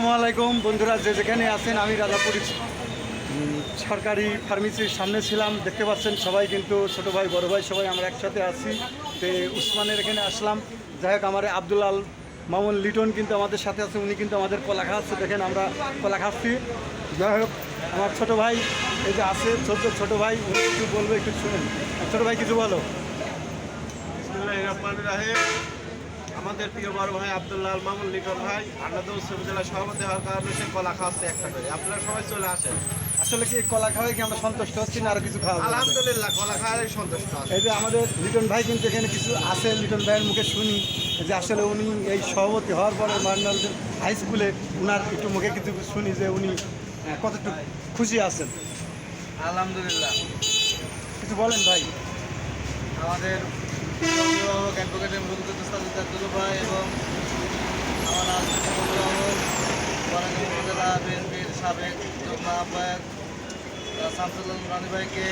আসসালামু আলাইকুম বন্ধুরা, যে যেখানে আছেন। আমি রাজাপুর সরকারি ফার্মেসির সামনে ছিলাম। দেখতে পাচ্ছেন সবাই কিন্তু ছোটো ভাই বড় ভাই সবাই আমরা একসাথে আছি। তো উসমানের এখানে আসলাম। যাই হোক, আমার আব্দুল আল মামুন লিটন কিন্তু আমাদের সাথে আছে। উনি কিন্তু আমাদের কলা খাওয়াচ্ছে। দেখেন আমরা কলা খাচ্ছি। যাই হোক, আমার ছোটো ভাই এই যে আছে, ছোটো ভাই, উনি কিছু বলবো, একটু শুনুন। ছোটো ভাই কিছু বলো। আমাদের প্রিয় বড় ভাই আব্দুল্লাহ আল মামুন লিটন ভাই আন্নাদৌ উপজেলা সভাপতি হওয়ার কারণে সে কলা খাওয়াচ্ছে একটা করে। আপনারা সবাই চলে আসেন। আসলে কি কলা খাওয়াই কি আমরা সন্তুষ্ট হচ্ছি না আরও কিছু খাওয়া? আলহামদুলিল্লাহ, কলা খাওয়াই সন্তুষ্ট। এই যে আমাদের লিটন ভাই কিন্তু এখানে কিছু আছে। লিটন ভাইয়ের মুখে শুনি যে আসলে উনি এই সভাপতি হওয়ার পরে মার্নাল হাই স্কুলে উনার একটু মুখে কিছু শুনি যে উনি কতটুকু খুশি আছেন। আলহামদুলিল্লাহ, কিছু বলেন ভাই। আমাদের অভিভাবক অ্যাডভোকেটের মুখুদ্দুল ভাই এবং আমার অভিভাবক বরাগাঁ উপজেলা বিএনপির সাবেক যুগ্ম আহ্বায়ক শামসুল রানী ভাইকে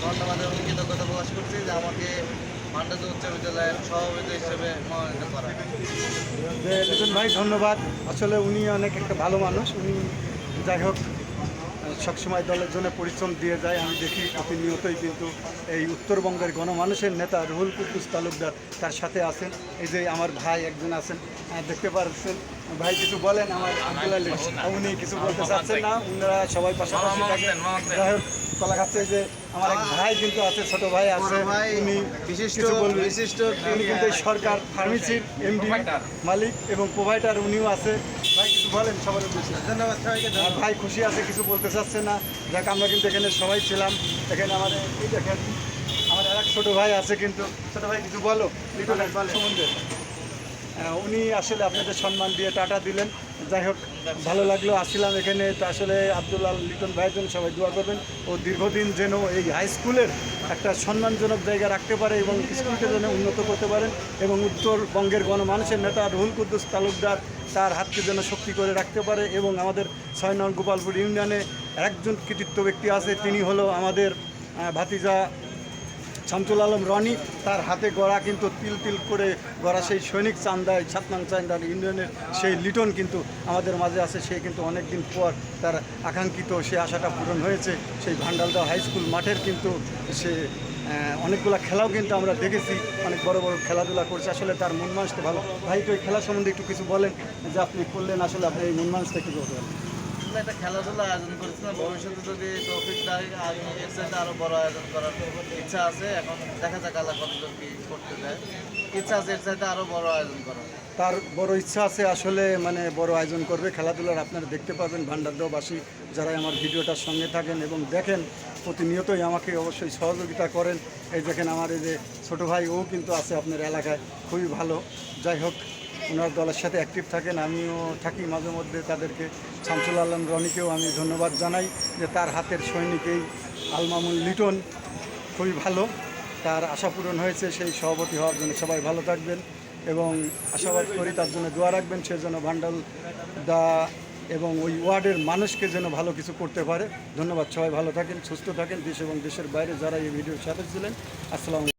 ধন্যবাদ এবং কৃতজ্ঞতা প্রকাশ করছি যে আমাকে মান্ডাদৌ উচ্চ বিদ্যালয়ের সভাপতি হিসেবে মনোনীত করা। লিটন ভাই ধন্যবাদ। আসলে উনি অনেক একটা ভালো মানুষ। উনি যাই হোক সবসময় দলের জন্য পরিশ্রম দিয়ে যায়। আমি দেখি প্রতিনিয়তই কিন্তু এই উত্তরবঙ্গের গণমানুষের নেতা রুহুল কুদ্দুস তালুকদার তার সাথে আছেন। এই যে আমার ভাই একজন আছেন, দেখতে পাচ্ছেন। ভাই কিছু বলেন। আমার আব্দুল্লাহ উনি কিছু বলতে চাচ্ছেন না, ওনারা সবাই পাশাপাশি থাকেন। যাই হোক, কলা খাচ্ছে। যে আমার এক ভাই কিন্তু আছে, ছোট ভাই আছে, উনি বিশিষ্ট উনি কিন্তু এই সরকার ফার্মেসির এমডি মালিক এবং প্রোভাইডার, উনিও আছে। ভাই কিছু বলেন সবার উদ্দেশ্যে। ধন্যবাদ সবাইকে। আর ভাই খুশি আছে, কিছু বলতে চাচ্ছে না। যাক, আমরা কিন্তু এখানে সবাই ছিলাম। এখানে আমাদের এই দেখেন আমার আর এক ছোটো ভাই আছে। কিন্তু ছোটো ভাই কিছু বলো লিটন সম্বন্ধে। উনি আসলে আপনাদের সম্মান দিয়ে টাটা দিলেন। যাই হোক, ভালো লাগলো, আসছিলাম এখানে। তো আসলে আব্দুল্লাহ লিটন ভাইয়ের জন্য সবাই দোয়া করবেন। ও দীর্ঘদিন যেন এই হাই স্কুলের একটা সম্মানজনক জায়গা রাখতে পারে এবং স্কুলকে যেন উন্নত করতে পারেন এবং উত্তরবঙ্গের গণমানুষের নেতা রুহুল কুদ্দুস তালুকদার তার হাতকে যেন শক্তি করে রাখতে পারে। এবং আমাদের ৬ নং গোপালপুর ইউনিয়নে একজন কৃতিত্ব ব্যক্তি আছে, তিনি হলো আমাদের ভাতিজা শামসুল আলম রনি। তার হাতে গড়া কিন্তু তিল তিল করে গড়া সেই সৈনিক চান্দায় ৭ নং চান্দার ইউনিয়নের সেই লিটন কিন্তু আমাদের মাঝে আছে। সে কিন্তু অনেক দিন পর তার আকাঙ্ক্ষিত সে আশাটা পূরণ হয়েছে। সেই ভান্ডালদা হাই স্কুল মাঠের কিন্তু সে অনেকগুলো খেলাও কিন্তু আমরা দেখেছি, অনেক বড় বড় খেলাধুলা করছে। আসলে তার মন মানুষটা ভালো। ভাই তো এই খেলা সম্বন্ধে একটু কিছু বলেন যে আপনি করলেন, আসলে আপনি এই মন মানুষটা কী বলবেন? একটা খেলাধুলা আয়োজন করেছিলাম, ভবিষ্যতে যদি তৌফিক দেয় এর চাইতে আরও বড় আয়োজন করার ইচ্ছা আছে। এখন দেখা যাক আল্লাহ কতজন কি করতে দেয়। ইচ্ছা আছে এর চাইতে আরও বড় আয়োজন করার। তার বড় ইচ্ছা আছে আসলে, মানে বড় আয়োজন করবে খেলাধুলার। আপনারা দেখতে পাবেন ভান্ডারদহবাসী যারা আমার ভিডিওটার সঙ্গে থাকেন এবং দেখেন প্রতিনিয়তই আমাকে অবশ্যই সহযোগিতা করেন। এই দেখেন আমার এই যে ছোটো ভাই, ও কিন্তু আছে আপনার এলাকায়, খুবই ভালো। যাই হোক, ওনার দলের সাথে অ্যাক্টিভ থাকেন, আমিও থাকি মাঝে মধ্যে। তাদেরকে শামসুল আলম রনিকেও আমি ধন্যবাদ জানাই যে তার হাতের সৈনিক এই আল মামুন লিটন খুবই ভালো। তার আশা পূরণ হয়েছে সেই সভাপতি হওয়ার জন্য। সবাই ভালো থাকবেন এবং আশাবাদ করি তার জন্য দোয়া রাখবেন, সে যেন ভান্ডাল দা এবং ওই ওয়ার্ডের মানুষকে যেন ভালো কিছু করতে পারে। ধন্যবাদ। সবাই ভালো থাকেন, সুস্থ থাকেন। দেশ এবং দেশের বাইরে যারা এই ভিডিওর সাথে ছিলেন, আসসালামু আলাইকুম।